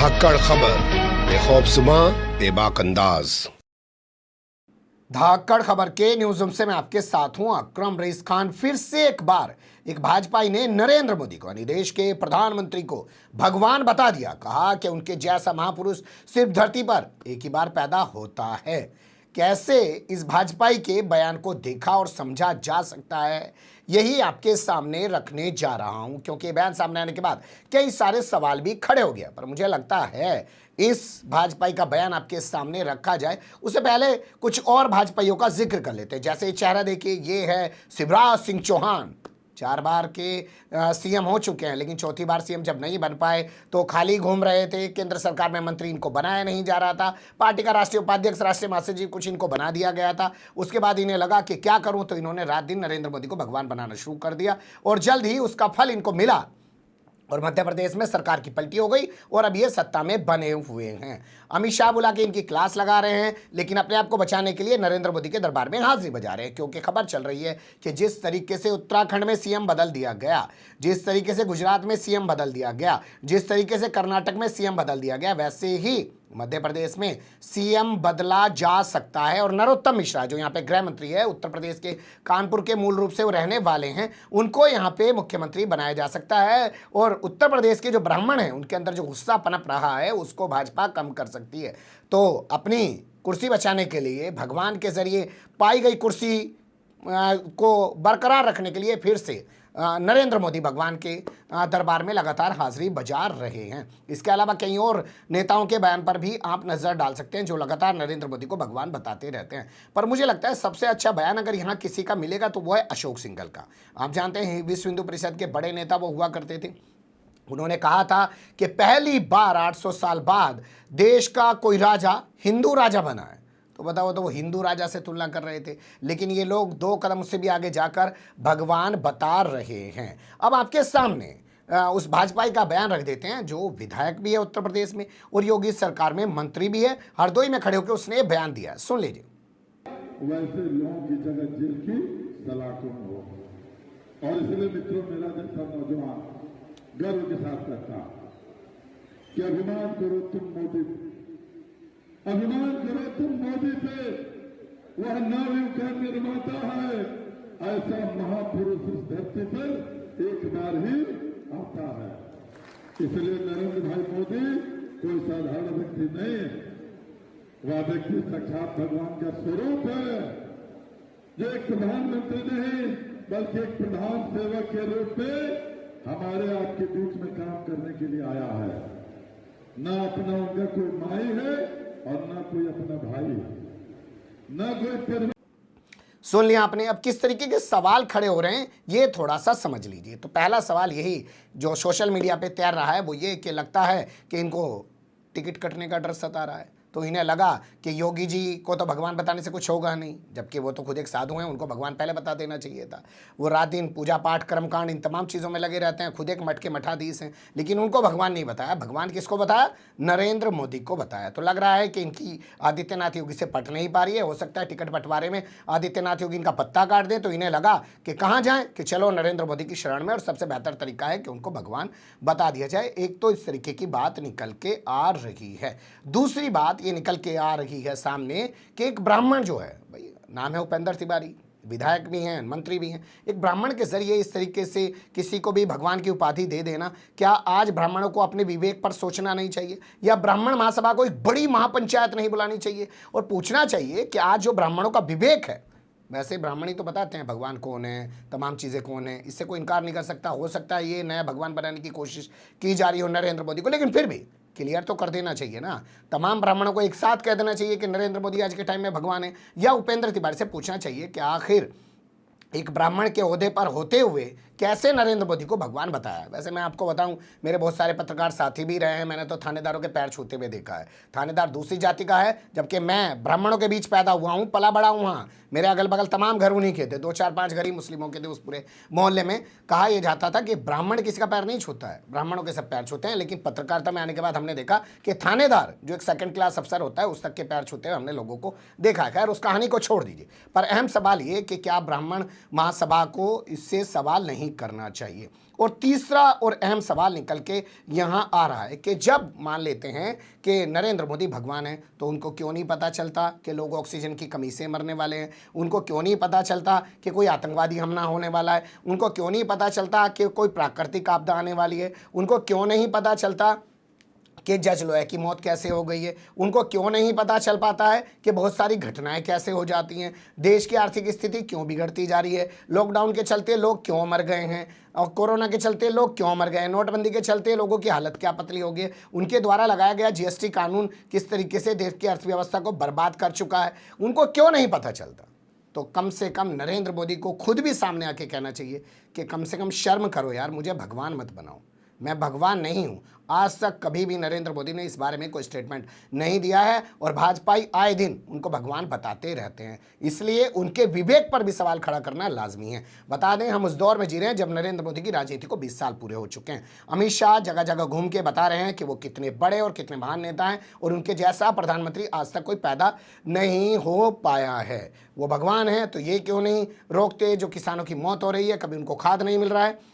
धाकड़ खबर बेखौफजुमा बेबाक अंदाज। धाकड़ खबर के न्यूज रूम से मैं आपके साथ हूं अकरम रईस खान। फिर से एक बार एक भाजपाई ने नरेंद्र मोदी को यानी देश के प्रधानमंत्री को भगवान बता दिया। कहा कि उनके जैसा महापुरुष सिर्फ धरती पर एक ही बार पैदा होता है। कैसे इस भाजपाई के बयान को देखा और समझा जा सकता है, यही आपके सामने रखने जा रहा हूं, क्योंकि बयान सामने आने के बाद कई सारे सवाल भी खड़े हो गए। पर मुझे लगता है इस भाजपाई का बयान आपके सामने रखा जाए उससे पहले कुछ और भाजपाइयों का जिक्र कर लेते हैं। जैसे चेहरा देखिए, ये है शिवराज सिंह चौहान। 4 बार के सीएम हो चुके हैं, लेकिन चौथी बार सीएम जब नहीं बन पाए तो खाली घूम रहे थे। केंद्र सरकार में मंत्री इनको बनाया नहीं जा रहा था। पार्टी का राष्ट्रीय उपाध्यक्ष, राष्ट्रीय महासचिव कुछ इनको बना दिया गया था। उसके बाद इन्हें लगा कि क्या करूं, तो इन्होंने रात दिन नरेंद्र मोदी को भगवान बनाना शुरू कर दिया और जल्द ही उसका फल इनको मिला और मध्य प्रदेश में सरकार की पलटी हो गई और अब ये सत्ता में बने हुए हैं। अमित शाह बुला के इनकी क्लास लगा रहे हैं, लेकिन अपने आप को बचाने के लिए नरेंद्र मोदी के दरबार में हाजिरी बजा रहे हैं, क्योंकि खबर चल रही है कि जिस तरीके से उत्तराखंड में सीएम बदल दिया गया, जिस तरीके से गुजरात में सीएम बदल दिया गया, जिस तरीके से कर्नाटक में सीएम बदल दिया गया, वैसे ही मध्य प्रदेश में सीएम बदला जा सकता है। और नरोत्तम मिश्रा जो यहाँ पे गृह मंत्री है, उत्तर प्रदेश के कानपुर के मूल रूप से वो रहने वाले हैं, उनको यहाँ पे मुख्यमंत्री बनाया जा सकता है। और उत्तर प्रदेश के जो ब्राह्मण हैं उनके अंदर जो गुस्सा पनप रहा है उसको भाजपा कम कर सकती है। तो अपनी कुर्सी बचाने के लिए, भगवान के जरिए पाई गई कुर्सी को बरकरार रखने के लिए फिर से नरेंद्र मोदी भगवान के दरबार में लगातार हाजिरी बजा रहे हैं। इसके अलावा कई और नेताओं के बयान पर भी आप नज़र डाल सकते हैं जो लगातार नरेंद्र मोदी को भगवान बताते रहते हैं। पर मुझे लगता है सबसे अच्छा बयान अगर यहाँ किसी का मिलेगा तो वो है अशोक सिंघल का। आप जानते हैं विश्व हिंदू परिषद के बड़े नेता वो हुआ करते थे। उन्होंने कहा था कि पहली बार 800 साल बाद देश का कोई राजा हिंदू राजा बना है। तो बताओ, तो वो हिंदू राजा से तुलना कर रहे थे, लेकिन ये लोग 2 कदम से भी आगे जाकर भगवान बता रहे हैं। अब आपके सामने उस भाजपाई का बयान रख देते हैं जो विधायक भी है उत्तर प्रदेश में और योगी सरकार में मंत्री भी है। हरदोई में खड़े होकर उसने ये बयान दिया, सुन लीजिए। वैसे लोगों की जगह जेल की सलाखों में हो, और इसलिए मित्रों, मेरा जैसा नौजवान गर्व के साथ कहता कि अभिमान करो तुम मोदी, अभिमान करो तुम मोदी पे। वह नारियों का निर्माता है, ऐसा महापुरुष इस धरती पर एक बार ही आता है। इसलिए नरेंद्र भाई मोदी कोई साधारण व्यक्ति नहीं है, वह व्यक्ति साक्षात भगवान का स्वरूप है, जो एक प्रधानमंत्री नहीं बल्कि एक प्रधान सेवक के रूप में हमारे आपके बीच में काम करने के लिए आया है। ना अपना उनका कोई माई है और ना कोई अपना भाई, ना कोई। सुन लिया आपने। अब किस तरीके के सवाल खड़े हो रहे हैं ये थोड़ा सा समझ लीजिए। तो पहला सवाल यही जो सोशल मीडिया पे तैर रहा है वो ये कि लगता है कि इनको टिकट कटने का डर सता रहा है, तो इन्हें लगा कि योगी जी को तो भगवान बताने से कुछ होगा नहीं, जबकि वो तो खुद एक साधु हैं, उनको भगवान पहले बता देना चाहिए था। वो रात दिन पूजा पाठ, कर्मकांड, इन तमाम चीज़ों में लगे रहते हैं, खुद एक मठ के मठाधीश हैं, लेकिन उनको भगवान नहीं बताया। भगवान किसको बताया? नरेंद्र मोदी को बताया। तो लग रहा है कि इनकी आदित्यनाथ योगी से पट नहीं पा रही है। हो सकता है टिकट बंटवारे में आदित्यनाथ योगी इनका पत्ता काट दे, तो इन्हें लगा कि कहाँ जाएँ, कि चलो नरेंद्र मोदी की शरण में, और सबसे बेहतर तरीका है कि उनको भगवान बता दिया जाए। एक तो इस तरीके की बात निकल के आ रही है। दूसरी बात ये निकल के आ रही है सामने कि एक ब्राह्मण जो है, भाई नाम है उपेंद्र तिवारी, विधायक भी हैं, मंत्री भी हैं, एक ब्राह्मण के जरिए इस तरीके से किसी को भी भगवान की उपाधि दे देना, क्या आज ब्राह्मणों को अपने विवेक पर सोचना नहीं चाहिए? या ब्राह्मण महासभा को एक बड़ी महापंचायत नहीं बुलानी चाहिए और पूछना चाहिए कि आज जो ब्राह्मणों का विवेक है, वैसे ब्राह्मण ही तो बताते हैं भगवान कौन है, तमाम चीज़ें कौन है, इससे कोई इनकार नहीं कर सकता। हो सकता है ये नया भगवान बनाने की कोशिश की जा रही हो नरेंद्र मोदी को, लेकिन फिर भी क्लियर तो कर देना चाहिए ना। तमाम ब्राह्मणों को एक साथ कह देना चाहिए कि नरेंद्र मोदी आज के टाइम में भगवान है। या उपेंद्र तिवारी से पूछना चाहिए कि आखिर एक ब्राह्मण के ओहदे पर होते हुए कैसे नरेंद्र मोदी को भगवान बताया। वैसे मैं आपको बताऊं, मेरे बहुत सारे पत्रकार साथी भी रहे हैं, मैंने तो थानेदारों के पैर छूते हुए देखा है। थानेदार दूसरी जाति का है, जबकि मैं ब्राह्मणों के बीच पैदा हुआ हूं, पला बड़ा हूं। वहाँ मेरे अगल बगल तमाम घर उन्हीं के थे, 2-4-5 घर ही मुस्लिमों के थे उस पूरे मोहल्ले में। कहा यह जाता था कि ब्राह्मण किसी का पैर नहीं छूता है, ब्राह्मणों के सब पैर छूते हैं। लेकिन पत्रकारिता में आने के बाद हमने देखा कि थानेदार जो एक सेकंड क्लास अफसर होता है उस तक के पैर छूते हुए हमने लोगों को देखा है। खैर उस कहानी को छोड़ दीजिए, पर अहम सवाल ये कि क्या ब्राह्मण महासभा को इससे सवाल नहीं करना चाहिए। और तीसरा और अहम सवाल निकल के यहाँ आ रहा है कि जब मान लेते हैं कि नरेंद्र मोदी भगवान हैं तो उनको क्यों नहीं पता चलता कि लोग ऑक्सीजन की कमी से मरने वाले हैं, उनको क्यों नहीं पता चलता कि कोई आतंकवादी हमला होने वाला है, उनको क्यों नहीं पता चलता कि कोई प्राकृतिक आपदा आने वाली है, उनको क्यों नहीं पता चलता कि जज लोया की मौत कैसे हो गई है, उनको क्यों नहीं पता चल पाता है कि बहुत सारी घटनाएं कैसे हो जाती हैं, देश की आर्थिक स्थिति क्यों बिगड़ती जा रही है, लॉकडाउन के चलते लोग क्यों मर गए हैं और कोरोना के चलते लोग क्यों मर गए हैं, नोटबंदी के चलते लोगों की हालत क्या पतली हो गई, उनके द्वारा लगाया गया जीएसटी कानून किस तरीके से देश की अर्थव्यवस्था को बर्बाद कर चुका है, उनको क्यों नहीं पता चलता। तो कम से कम नरेंद्र मोदी को खुद भी सामने आके कहना चाहिए कि कम से कम शर्म करो यार, मुझे भगवान मत बनाओ, मैं भगवान नहीं हूं। आज तक कभी भी नरेंद्र मोदी ने इस बारे में कोई स्टेटमेंट नहीं दिया है और भाजपाई आए दिन उनको भगवान बताते रहते हैं, इसलिए उनके विवेक पर भी सवाल खड़ा करना लाजमी है। बता दें, हम उस दौर में जी रहे हैं जब नरेंद्र मोदी की राजनीति को 20 साल पूरे हो चुके हैं। अमित शाह जगह जगह घूम के बता रहे हैं कि वो कितने बड़े और कितने महान नेता हैं और उनके जैसा प्रधानमंत्री आज तक कोई पैदा नहीं हो पाया है। वो भगवान है तो ये क्यों नहीं रोकते जो किसानों की मौत हो रही है, कभी उनको खाद नहीं मिल रहा है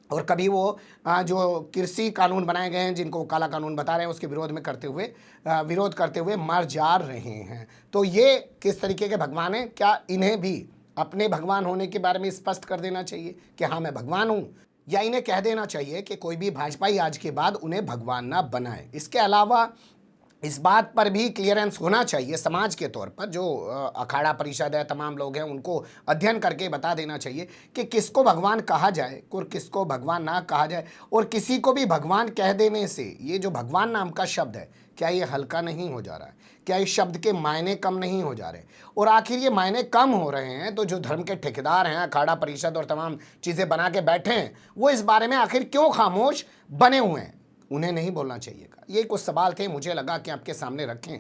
और कभी वो जो कृषि कानून बनाए गए हैं जिनको वो काला कानून बता रहे हैं उसके विरोध करते हुए मर जा रहे हैं। तो ये किस तरीके के भगवान हैं? क्या इन्हें भी अपने भगवान होने के बारे में स्पष्ट कर देना चाहिए कि हाँ मैं भगवान हूँ, या इन्हें कह देना चाहिए कि कोई भी भाजपाई आज के बाद उन्हें भगवान ना बनाए? इसके अलावा इस बात पर भी क्लियरेंस होना चाहिए समाज के तौर पर, जो अखाड़ा परिषद है, तमाम लोग हैं, उनको अध्ययन करके बता देना चाहिए कि किसको भगवान कहा जाए और किसको भगवान ना कहा जाए। और किसी को भी भगवान कह देने से ये जो भगवान नाम का शब्द है, क्या ये हल्का नहीं हो जा रहा है? क्या इस शब्द के मायने कम नहीं हो जा रहे? और आखिर ये मायने कम हो रहे हैं तो जो धर्म के ठेकेदार हैं, अखाड़ा परिषद और तमाम चीज़ें बना के बैठे हैं, वो इस बारे में आखिर क्यों खामोश बने हुए हैं? उन्हें नहीं बोलना चाहिए। ये कुछ सवाल थे, मुझे लगा कि आपके सामने रखें,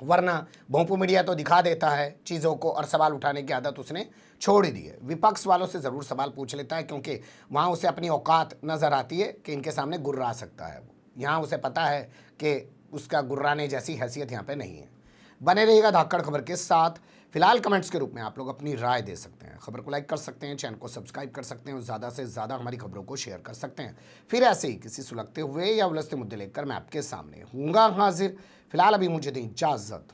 वरना भोंपू मीडिया तो दिखा देता है चीज़ों को और सवाल उठाने की आदत उसने छोड़ ही दी है। विपक्ष वालों से ज़रूर सवाल पूछ लेता है क्योंकि वहाँ उसे अपनी औकात नज़र आती है कि इनके सामने गुर्रा सकता है। वो यहाँ उसे पता है कि उसका गुर्राने जैसी हैसियत यहाँ पे नहीं है। बने रहिएगा धाकड़ खबर के साथ। फिलहाल कमेंट्स के रूप में आप लोग अपनी राय दे सकते हैं, खबर को लाइक कर सकते हैं, चैनल को सब्सक्राइब कर सकते हैं और ज़्यादा से ज़्यादा हमारी खबरों को शेयर कर सकते हैं। फिर ऐसे ही किसी सुलगते हुए या उलझते मुद्दे लेकर मैं आपके सामने हूँगा हाजिर। फिलहाल अभी मुझे दें इजाज़त।